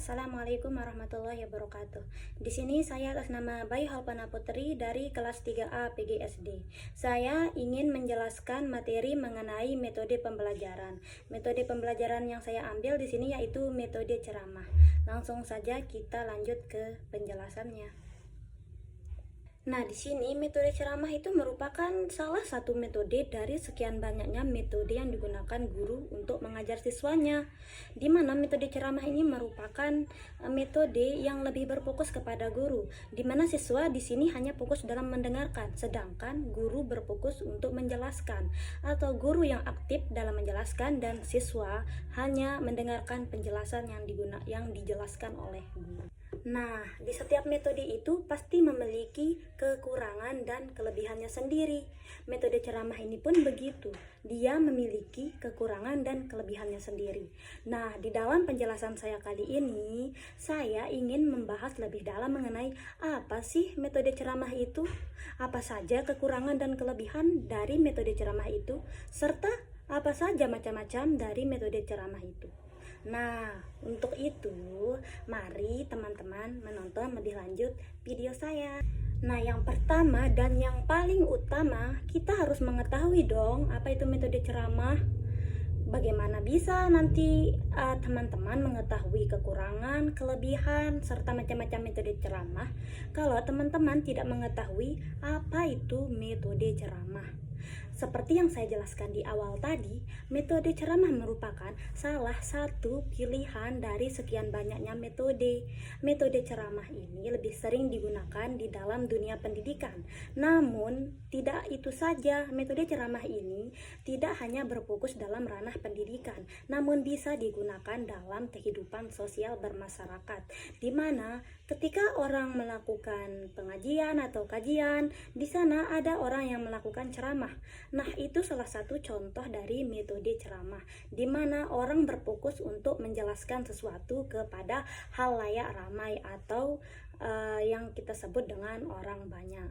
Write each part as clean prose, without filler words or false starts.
Assalamualaikum warahmatullahi wabarakatuh. Di sini saya atas nama Bayu Halpana Putri dari kelas 3A PGSD. Saya ingin menjelaskan materi mengenai metode pembelajaran. Metode pembelajaran yang saya ambil di sini yaitu metode ceramah. Langsung saja kita lanjut ke penjelasannya. Nah, di sini metode ceramah itu merupakan salah satu metode dari sekian banyaknya metode yang digunakan guru untuk mengajar siswanya. Di mana metode ceramah ini merupakan metode yang lebih berfokus kepada guru, di mana siswa di sini hanya fokus dalam mendengarkan, sedangkan guru berfokus untuk menjelaskan, atau guru yang aktif dalam menjelaskan dan siswa hanya mendengarkan penjelasan yang dijelaskan oleh guru. Nah, di setiap metode itu pasti memiliki kekurangan dan kelebihannya sendiri. Metode ceramah ini pun begitu. Dia memiliki kekurangan dan kelebihannya sendiri. Nah, di dalam penjelasan saya kali ini, saya ingin membahas lebih dalam mengenai apa sih metode ceramah itu, apa saja kekurangan dan kelebihan dari metode ceramah itu, serta apa saja macam-macam dari metode ceramah itu. Nah, untuk itu, mari teman-teman menonton lebih lanjut video saya. Nah, yang pertama dan yang paling utama, kita harus mengetahui dong apa itu metode ceramah. Bagaimana bisa nanti teman-teman mengetahui kekurangan, kelebihan, serta macam-macam metode ceramah kalau teman-teman tidak mengetahui apa itu metode ceramah. Seperti yang saya jelaskan di awal tadi, metode ceramah merupakan salah satu pilihan dari sekian banyaknya metode. Metode ceramah ini lebih sering digunakan di dalam dunia pendidikan. Namun, tidak itu saja, metode ceramah ini tidak hanya berfokus dalam ranah pendidikan, namun bisa digunakan dalam kehidupan sosial bermasyarakat, di mana ketika orang melakukan pengajian atau kajian, di sana ada orang yang melakukan ceramah. Nah, itu salah satu contoh dari metode ceramah, di mana orang berfokus untuk menjelaskan sesuatu kepada halayak ramai atau yang kita sebut dengan orang banyak.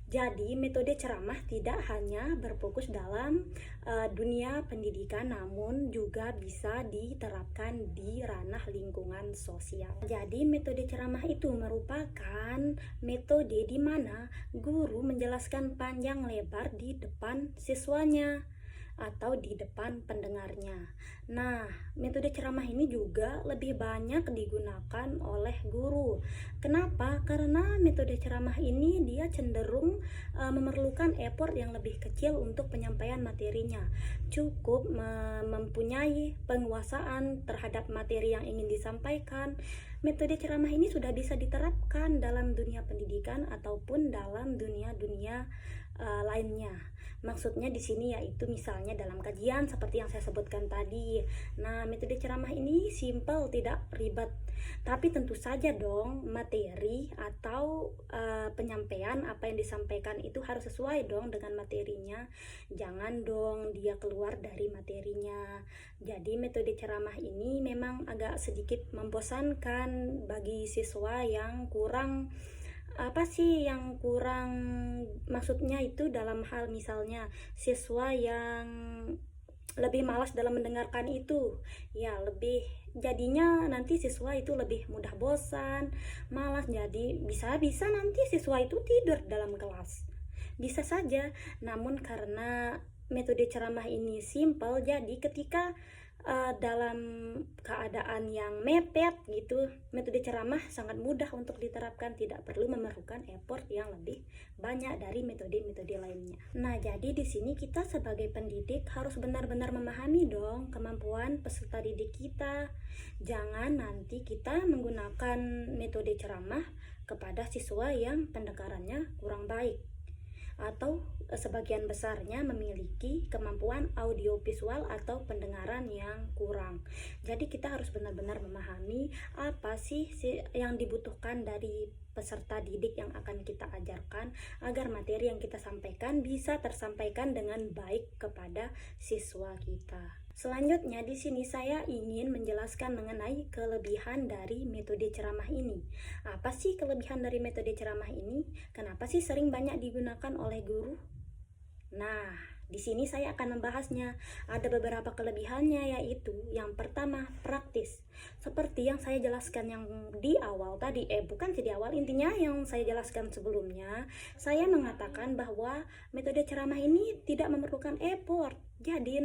Jadi, metode ceramah tidak hanya berfokus dalam dunia pendidikan, namun juga bisa diterapkan di ranah lingkungan sosial. Jadi, metode ceramah itu merupakan metode di mana guru menjelaskan panjang lebar di depan siswanya atau di depan pendengarnya. Nah, metode ceramah ini juga lebih banyak digunakan oleh guru. Kenapa? Karena metode ceramah ini dia cenderung memerlukan effort yang lebih kecil untuk penyampaian materinya. Cukup mempunyai penguasaan terhadap materi yang ingin disampaikan. Metode ceramah ini sudah bisa diterapkan dalam dunia pendidikan ataupun dalam dunia-dunia lainnya. Maksudnya di sini yaitu misalnya dalam kajian seperti yang saya sebutkan tadi. Nah, metode ceramah ini simple, tidak ribet. Tapi tentu saja dong materi atau penyampaian apa yang disampaikan itu harus sesuai dong dengan materinya. Jangan dong dia keluar dari materinya. Jadi metode ceramah ini memang agak sedikit membosankan bagi siswa yang kurang, maksudnya itu dalam hal misalnya siswa yang lebih malas dalam mendengarkan itu, ya lebih jadinya nanti siswa itu lebih mudah bosan, malas, jadi bisa nanti siswa itu tidur dalam kelas, bisa saja. Namun karena metode ceramah ini simple, jadi ketika dalam keadaan yang mepet gitu, metode ceramah sangat mudah untuk diterapkan, tidak perlu memerlukan effort yang lebih banyak dari metode-metode lainnya. Nah, jadi di sini kita sebagai pendidik harus benar-benar memahami dong kemampuan peserta didik kita. Jangan nanti kita menggunakan metode ceramah kepada siswa yang pendengarannya kurang baik, atau sebagian besarnya memiliki kemampuan audiovisual atau pendengaran yang kurang. Jadi kita harus benar-benar memahami apa sih yang dibutuhkan dari peserta didik yang akan kita ajarkan agar materi yang kita sampaikan bisa tersampaikan dengan baik kepada siswa kita. Selanjutnya di sini saya ingin menjelaskan mengenai kelebihan dari metode ceramah ini. Apa sih kelebihan dari metode ceramah ini? Kenapa sih sering banyak digunakan oleh guru? Nah, Di sini saya akan membahasnya. Ada beberapa kelebihannya, yaitu yang pertama, praktis. Seperti yang saya jelaskan yang di awal tadi, bukan sih di awal, intinya yang saya jelaskan sebelumnya, saya mengatakan bahwa metode ceramah ini tidak memerlukan effort. Jadi,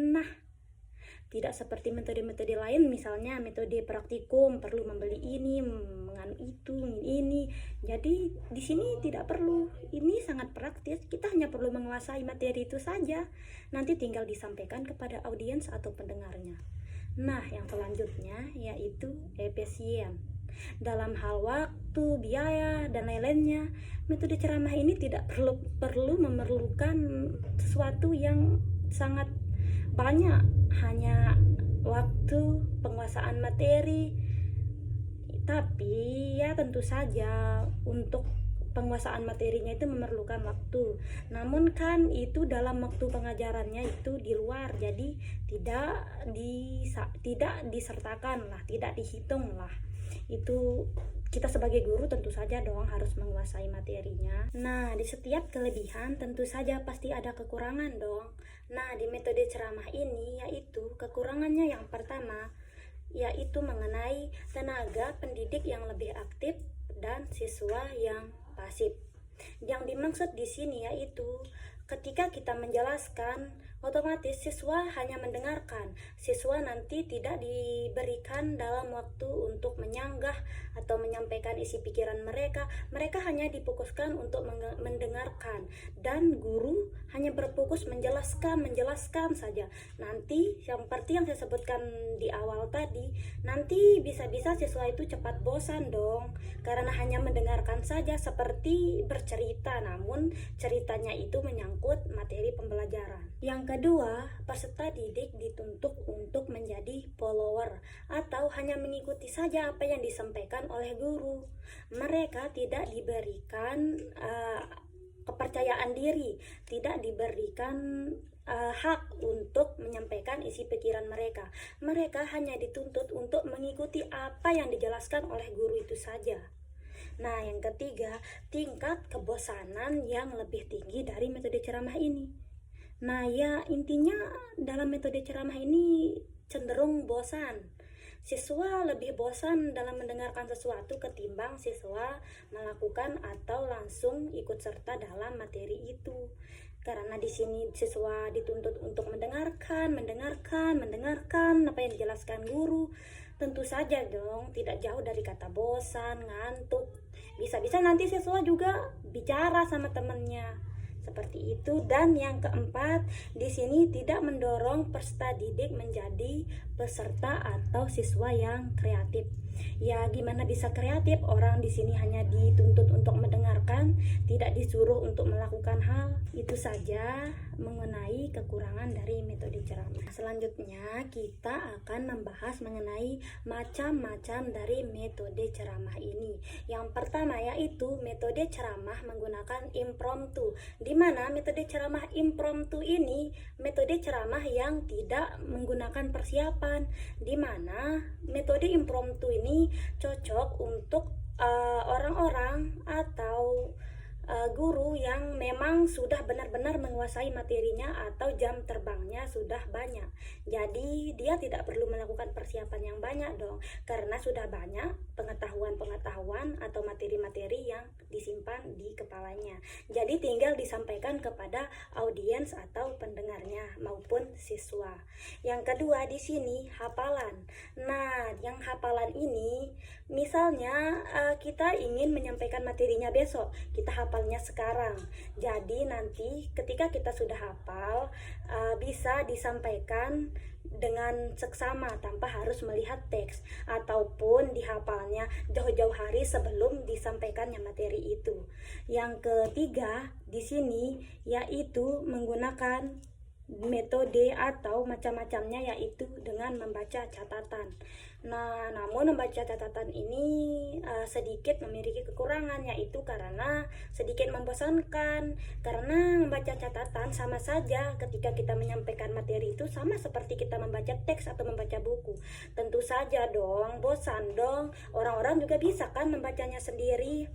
tidak seperti metode-metode lain, misalnya metode praktikum perlu membeli ini, menganu itu, ini. Jadi di sini tidak perlu. Ini sangat praktis. Kita hanya perlu menguasai materi itu saja. Nanti tinggal disampaikan kepada audiens atau pendengarnya. Nah, yang selanjutnya yaitu efisien. Dalam hal waktu, biaya, dan lain-lainnya, metode ceramah ini tidak perlu memerlukan sesuatu yang sangat banyak, hanya waktu, penguasaan materi. Tapi ya tentu saja untuk penguasaan materinya itu memerlukan waktu. Namun kan itu dalam waktu pengajarannya itu di luar, jadi tidak disertakan lah, tidak dihitung lah. Itu kita sebagai guru tentu saja dong harus menguasai materinya. Nah, di setiap kelebihan tentu saja pasti ada kekurangan dong. Nah, di metode ceramah ini yaitu kekurangannya yang pertama yaitu mengenai tenaga pendidik yang lebih aktif dan siswa yang pasif. Yang dimaksud di sini yaitu ketika kita menjelaskan, otomatis siswa hanya mendengarkan. Siswa nanti tidak diberikan dalam waktu untuk menyanggah atau menyampaikan isi pikiran mereka. Mereka hanya difokuskan untuk mendengarkan. Dan guru hanya berfokus menjelaskan saja. Nanti seperti yang saya sebutkan di awal tadi, nanti bisa-bisa siswa itu cepat bosan dong. Karena hanya mendengarkan saja seperti bercerita, namun ceritanya itu menyangkut materi pembelajaran. Yang kedua, peserta didik dituntut untuk menjadi follower atau hanya mengikuti saja apa yang disampaikan oleh guru. Mereka tidak diberikan kepercayaan diri, tidak diberikan hak untuk menyampaikan isi pikiran mereka. Mereka hanya dituntut untuk mengikuti apa yang dijelaskan oleh guru itu saja. Nah, yang ketiga, tingkat kebosanan yang lebih tinggi dari metode ceramah ini. Nah, ya intinya dalam metode ceramah ini cenderung bosan. Siswa lebih bosan dalam mendengarkan sesuatu ketimbang siswa melakukan atau langsung ikut serta dalam materi itu. Karena di sini siswa dituntut untuk mendengarkan apa yang dijelaskan guru. Tentu saja dong tidak jauh dari kata bosan, ngantuk. Bisa-bisa nanti siswa juga bicara sama temannya. Seperti itu. Dan yang keempat, di sini tidak mendorong peserta didik menjadi peserta atau siswa yang kreatif. Ya, gimana bisa kreatif? Orang di sini hanya dituntut untuk mendengarkan, tidak disuruh untuk melakukan hal. Itu saja mengenai kekurangan dari metode ceramah. Selanjutnya kita akan membahas mengenai macam-macam dari metode ceramah ini. Yang pertama yaitu metode ceramah menggunakan impromptu. Di mana metode ceramah impromptu ini metode ceramah yang tidak menggunakan persiapan. Di mana metode impromptu ini cocok untuk orang-orang atau guru yang memang sudah benar-benar menguasai materinya atau jam terbangnya sudah banyak. Jadi dia tidak perlu melakukan persiapan yang banyak dong, karena sudah banyak pengetahuan atau materi-materi yang disimpan di kepalanya. Jadi tinggal disampaikan kepada audiens atau pendengarnya maupun siswa. Yang kedua di sini hafalan. Nah, yang hafalan ini misalnya kita ingin menyampaikan materinya besok, kita hafalnya sekarang. Jadi nanti ketika kita sudah hafal bisa disampaikan dengan seksama tanpa harus melihat teks, ataupun dihafalnya jauh-jauh hari sebelum disampaikannya materi itu. Yang ketiga di sini yaitu menggunakan metode atau macam-macamnya, yaitu dengan membaca catatan. Nah, namun membaca catatan ini sedikit memiliki kekurangan, yaitu karena sedikit membosankan. Karena membaca catatan sama saja ketika kita menyampaikan materi itu sama seperti kita membaca teks atau membaca buku. Tentu saja dong, bosan dong. Orang-orang juga bisa kan membacanya sendiri.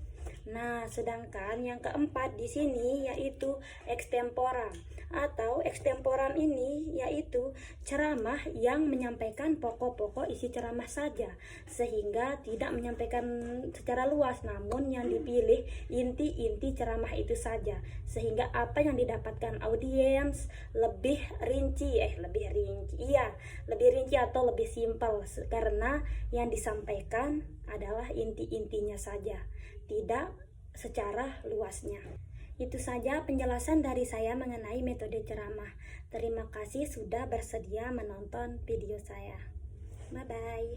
Nah, sedangkan yang keempat di sini yaitu extempora. atau ekstemporan ini yaitu ceramah yang menyampaikan pokok-pokok isi ceramah saja, sehingga tidak menyampaikan secara luas, namun yang dipilih inti-inti ceramah itu saja, sehingga apa yang didapatkan audiens lebih rinci atau lebih simpel, karena yang disampaikan adalah inti-intinya saja, tidak secara luasnya. Itu saja penjelasan dari saya mengenai metode ceramah. Terima kasih sudah bersedia menonton video saya. Bye bye.